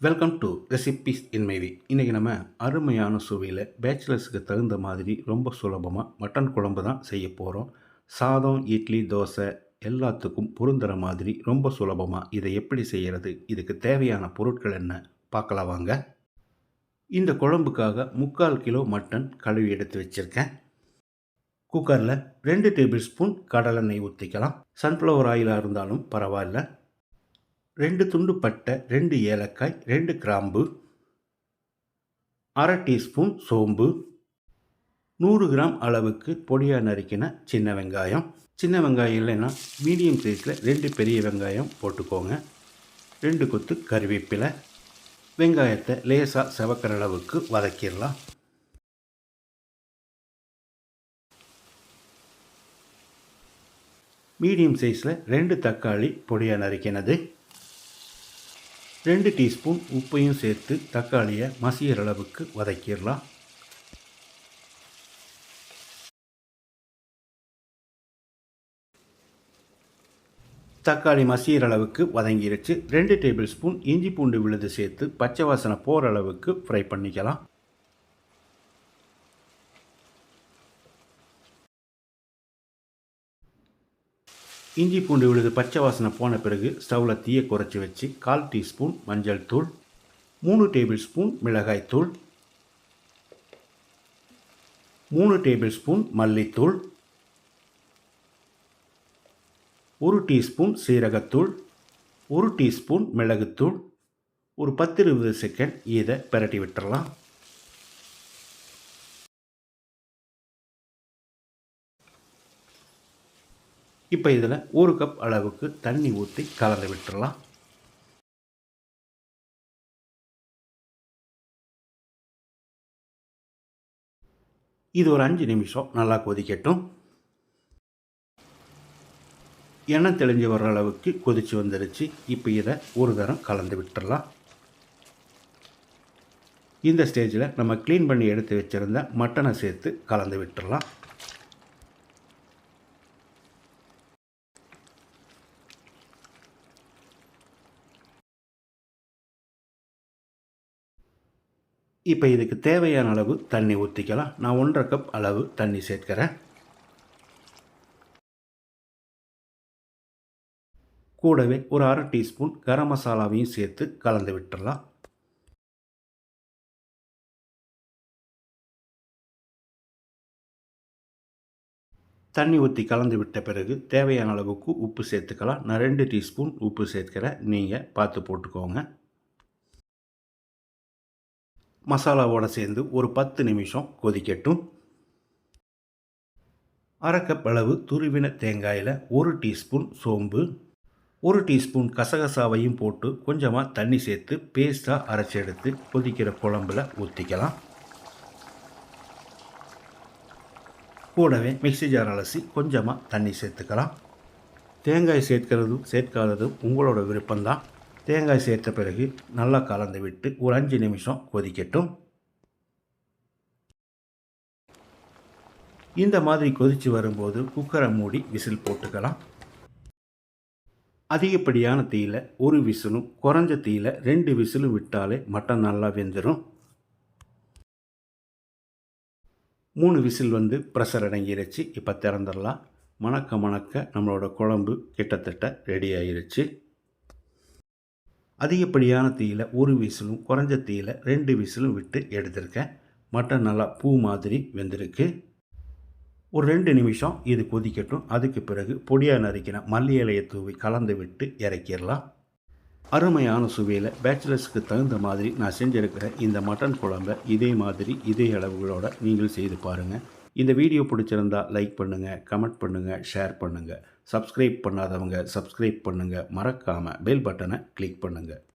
Welcome to recipes இன் மைவி. இன்றைக்கி நம்ம அருமையான சுவையில் பேச்சுலர்ஸுக்கு தகுந்த மாதிரி ரொம்ப சுலபமாக மட்டன் குழம்பு தான் செய்ய போகிறோம். சாதம், இட்லி, தோசை எல்லாத்துக்கும் பொருந்துகிற மாதிரி ரொம்ப சுலபமாக இதை எப்படி செய்கிறது, இதுக்கு தேவையான பொருட்கள் என்ன பார்க்கலாம் வாங்க. இந்த குழம்புக்காக 3/4 கிலோ மட்டன் கழுவி எடுத்து வச்சுருக்கேன். குக்கரில் 2 டேபிள் ஸ்பூன் கடலெண்ணெய் ஊற்றிக்கலாம். சன்ஃப்ளவர் ஆயிலாக இருந்தாலும் பரவாயில்ல. 2 துண்டு பட்டை, 2 ஏலக்காய், 2 கிராம்பு, 1/2 டீஸ்பூன் சோம்பு, 100 கிராம் அளவுக்கு பொடியாக நறுக்கின சின்ன வெங்காயம். சின்ன வெங்காயம் இல்லைன்னா மீடியம் சைஸில் 2 பெரிய வெங்காயம் போட்டுக்கோங்க. 2 கொத்து கருவேப்பிலை. வெங்காயத்தை லேசாக செவக்கிற அளவுக்கு வதக்கிடலாம். மீடியம் சைஸில் 2 தக்காளி பொடியாக நறுக்கினது. 2 டீஸ்பூன் உப்பையும் சேர்த்து தக்காளியை மசிகிற அளவுக்கு வதக்கிடலாம். தக்காளி மசிகிற அளவுக்கு வதங்கிருச்சு. 2 டேபிள் ஸ்பூன் இஞ்சி பூண்டு விழுது சேர்த்து பச்சை வாசனை போகிற அளவுக்கு ஃப்ரை பண்ணிக்கலாம். இஞ்சி பூண்டு விழுது பச்சை வாசனை போன பிறகு ஸ்டவ்வில் தீயை குறைச்சி வச்சு 1/4 டீஸ்பூன் மஞ்சள் தூள், 3 டேபிள் ஸ்பூன் மிளகாய் தூள், 3 டேபிள் ஸ்பூன் மல்லித்தூள், 1 டீஸ்பூன் சீரகத்தூள், 1 டீஸ்பூன் மிளகுத்தூள், ஒரு 10-20 செகண்ட் இதை பிரட்டி விட்டுறலாம். இப்போ இதில் 1 கப் அளவுக்கு தண்ணி ஊற்றி கலந்து விட்டுடலாம். இது ஒரு 5 நிமிஷம் நல்லா கொதிக்கட்டும். எண்ணெய் தெளிஞ்சு வர்ற அளவுக்கு கொதித்து வந்துடுச்சு. இப்போ இதை ஒரு தரம் கலந்து விட்டுடலாம். இந்த ஸ்டேஜில் நம்ம க்ளீன் பண்ணி எடுத்து வச்சுருந்த மட்டனை சேர்த்து கலந்து விட்டுடலாம். இப்போ இதுக்கு தேவையான அளவு தண்ணி ஊற்றிக்கலாம். நான் 1/2 கப் அளவு தண்ணி சேர்க்கிறேன். கூடவே ஒரு 1/2 டீஸ்பூன் கரம் மசாலாவையும் சேர்த்து கலந்து விட்டுடலாம். தண்ணி ஊற்றி கலந்து விட்ட பிறகு தேவையான அளவுக்கு உப்பு சேர்த்துக்கலாம். நான் 2 டீஸ்பூன் உப்பு சேர்க்கிறேன். நீங்கள் பார்த்து போட்டுக்கோங்க. மசாலாவோடு சேர்ந்து ஒரு 10 நிமிஷம் கொதிக்கட்டும். 1/2 கப் அளவு துருவின தேங்காயில் 1 டீஸ்பூன் சோம்பு, 1 டீஸ்பூன் கசகசாவையும் போட்டு கொஞ்சமாக தண்ணி சேர்த்து பேஸ்ட்டாக அரைச்சி எடுத்து கொதிக்கிற குழம்புல ஊற்றிக்கலாம். கூடவே மிக்ஸி ஜார் அலசி கொஞ்சமாக தண்ணி சேர்த்துக்கலாம். தேங்காய் சேர்க்கிறதும் சேர்க்காததும் உங்களோட விருப்பம்தான். தேங்காய் சேர்த்த பிறகு நல்லா கலந்து விட்டு ஒரு 5 நிமிஷம் கொதிக்கட்டும். இந்த மாதிரி கொதித்து வரும்போது குக்கரை மூடி விசில் போட்டுக்கலாம். அதிகப்படியான தீயில் 1 விசிலும் குறைஞ்ச தீயில் 2 விசிலும் விட்டாலே மட்டன் நல்லா வெந்துடும். 3 விசில் ப்ரெஷர் அடங்கிருச்சு. இப்போ திறந்துடலாம். மணக்க மணக்க நம்மளோட குழம்பு கிட்டத்தட்ட ரெடி ஆயிருச்சு. அதிகப்படியான தீயில் 1 விசிலும் குறைஞ்ச தீயில் 2 விசிலும் விட்டு எடுத்திருக்கேன். மட்டன் நல்லா பூ மாதிரி வெந்திருக்கு. ஒரு 2 நிமிஷம் இது கொதிக்கட்டும். அதுக்கு பிறகு பொடியாக நறுக்கின மல்லி இலையை தூவி கலந்து விட்டு இறக்கிடலாம். அருமையான சுவையில் பேச்சுலர்ஸுக்கு தகுந்த மாதிரி நான் செஞ்சுருக்கிற இந்த மட்டன் குழம்பை இதே மாதிரி இதே அளவுகளோட நீங்கள் செய்து பாருங்கள். இந்த வீடியோ பிடிச்சிருந்தா லைக் பண்ணுங்கள், கமெண்ட் பண்ணுங்கள், ஷேர் பண்ணுங்கள். சப்ஸ்கிரைப் பண்ணாதவங்க சப்ஸ்கிரைப் பண்ணுங்கள். மறக்காமல் பெல் பட்டனை கிளிக் பண்ணுங்கள்.